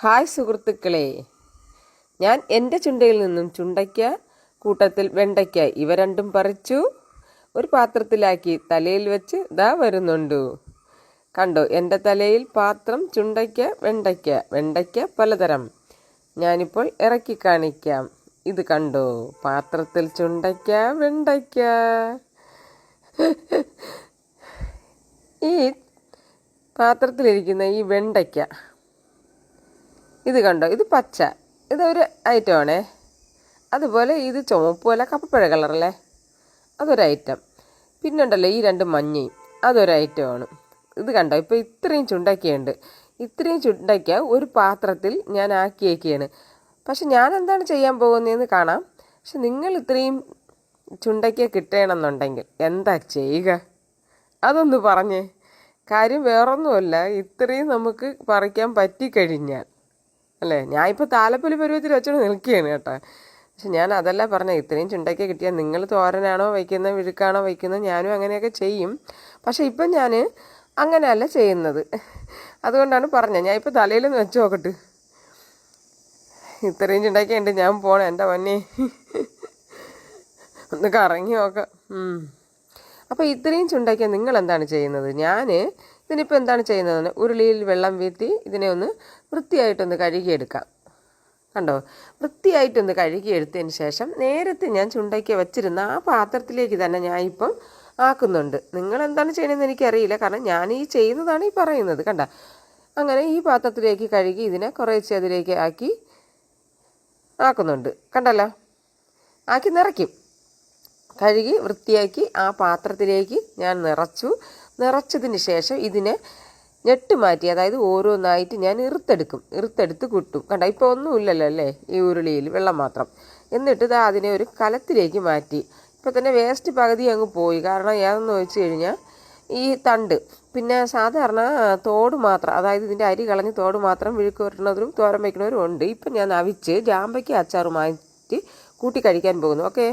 Hi സുഹൃത്തുക്കളെ, ഞാൻ എൻ്റെ ചുണ്ടയിൽ നിന്നും ചുണ്ടയ്ക്ക, കൂട്ടത്തിൽ വെണ്ടയ്ക്ക ഇവ രണ്ടും പറിച്ചു ഒരു പാത്രത്തിലാക്കി തലയിൽ വെച്ച് ദാ വരുന്നുണ്ട്. കണ്ടോ, എൻ്റെ തലയിൽ പാത്രം ചുണ്ടയ്ക്ക, വെണ്ടയ്ക്ക പലതരം. ഞാനിപ്പോൾ ഇറക്കി കാണിക്കാം. ഇത് കണ്ടോ, പാത്രത്തിൽ ചുണ്ടയ്ക്ക, വെണ്ടയ്ക്ക. ഈ പാത്രത്തിലിരിക്കുന്ന ഈ വെണ്ടയ്ക്ക ഇത് കണ്ടോ, ഇത് പച്ച, ഇതൊരു ഐറ്റമാണേ. അതുപോലെ ഇത് ചുവപ്പ് പോലെ കപ്പപ്പഴ കളറല്ലേ, അതൊരു ഐറ്റം. പിന്നുണ്ടല്ലോ ഈ രണ്ട് മഞ്ഞയും, അതൊരു ഐറ്റമാണ്. ഇത് കണ്ടോ, ഇപ്പോൾ ഇത്രയും ചുണ്ടയ്ക്കയുണ്ട്. ഇത്രയും ചുണ്ടയ്ക്ക ഒരു പാത്രത്തിൽ ഞാൻ ആക്കിയേക്കാണ്. പക്ഷെ ഞാൻ എന്താണ് ചെയ്യാൻ പോകുന്നതെന്ന് കാണാം. പക്ഷെ നിങ്ങൾ ഇത്രയും ചുണ്ടയ്ക്ക കിട്ടണമെന്നുണ്ടെങ്കിൽ എന്താ ചെയ്യുക, അതൊന്ന് പറഞ്ഞേ. കാര്യം വേറൊന്നുമല്ല, ഇത്രയും നമുക്ക് പറിക്കാൻ പറ്റിക്കഴിഞ്ഞാൽ അല്ലേ, ഞാൻ ഇപ്പോൾ താലപ്പൊലി പരുവത്തിൽ വെച്ചോണ്ട് നിൽക്കുകയാണ് കേട്ടോ. പക്ഷെ ഞാൻ അതല്ല പറഞ്ഞത്, ഇത്രയും ചുണ്ടയ്ക്ക കിട്ടിയാൽ നിങ്ങൾ തോരനാണോ വയ്ക്കുന്നത്, വിഴുക്കാണോ വയ്ക്കുന്നത്, ഞാനും അങ്ങനെയൊക്കെ ചെയ്യും. പക്ഷേ ഇപ്പം ഞാൻ അങ്ങനെയല്ല ചെയ്യുന്നത്. അതുകൊണ്ടാണ് പറഞ്ഞത്. ഞാൻ ഇപ്പോൾ തലയിലൊന്ന് വെച്ച് നോക്കട്ടെ. ഇത്രയും ചുണ്ടയ്ക്ക ഉണ്ട്, ഞാൻ പോണേ എൻ്റെ പൊന്നേ, ഒന്ന് കറങ്ങി നോക്കാം. അപ്പോൾ ഇത്രയും ചുണ്ടയ്ക്ക നിങ്ങൾ എന്താണ് ചെയ്യുന്നത്? ഞാൻ ഇതിനിപ്പോൾ എന്താണ് ചെയ്യുന്നതെന്ന്, ഉരുളിയിൽ വെള്ളം വീഴ്ത്തി ഇതിനെ ഒന്ന് വൃത്തിയായിട്ടൊന്ന് കഴുകിയെടുക്കാം. കണ്ടോ, വൃത്തിയായിട്ടൊന്ന് കഴുകിയെടുത്തതിന് ശേഷം നേരത്തെ ഞാൻ ചുണ്ടയ്ക്ക വെച്ചിരുന്ന ആ പാത്രത്തിലേക്ക് തന്നെ ഞാൻ ഇപ്പം ആക്കുന്നുണ്ട്. നിങ്ങൾ എന്താണ് ചെയ്യണമെന്ന് എനിക്കറിയില്ല, കാരണം ഞാൻ ഈ ചെയ്യുന്നതാണ് ഈ പറയുന്നത്. കണ്ട, അങ്ങനെ ഈ പാത്രത്തിലേക്ക് കഴുകി ഇതിനെ കുറേശ്ശെ അതിലേക്ക് ആക്കുന്നുണ്ട്. കണ്ടല്ലോ, ആക്കി നിറയ്ക്കും. കഴുകി വൃത്തിയാക്കി ആ പാത്രത്തിലേക്ക് ഞാൻ നിറച്ചതിന് ശേഷം ഇതിനെ ഞെട്ട് മാറ്റി, അതായത് ഓരോന്നായിട്ട് ഞാൻ ഇറുത്തെടുത്ത് കുട്ടും. കണ്ട, ഇപ്പോൾ ഒന്നുമില്ലല്ലോ അല്ലേ ഈ ഉരുളിയിൽ, വെള്ളം മാത്രം. എന്നിട്ട് ഇതാ അതിനെ ഒരു കലത്തിലേക്ക് മാറ്റി. ഇപ്പോൾ തന്നെ വേസ്റ്റ് പകുതി അങ്ങ് പോയി. കാരണം ഏതെന്ന് വെച്ച് കഴിഞ്ഞാൽ ഈ തണ്ട്, പിന്നെ സാധാരണ തോട് മാത്രം, അതായത് ഇതിൻ്റെ അരി കളഞ്ഞ് തോട് മാത്രം വിഴുക്ക് വരണവരും തോരൻ വയ്ക്കുന്നവരും ഉണ്ട്. ഇപ്പം ഞാൻ അവിച്ച് ജാമ്പയ്ക്ക് അച്ചാറുമായിട്ട് കൂട്ടി കഴിക്കാൻ പോകുന്നു. ഓക്കെ.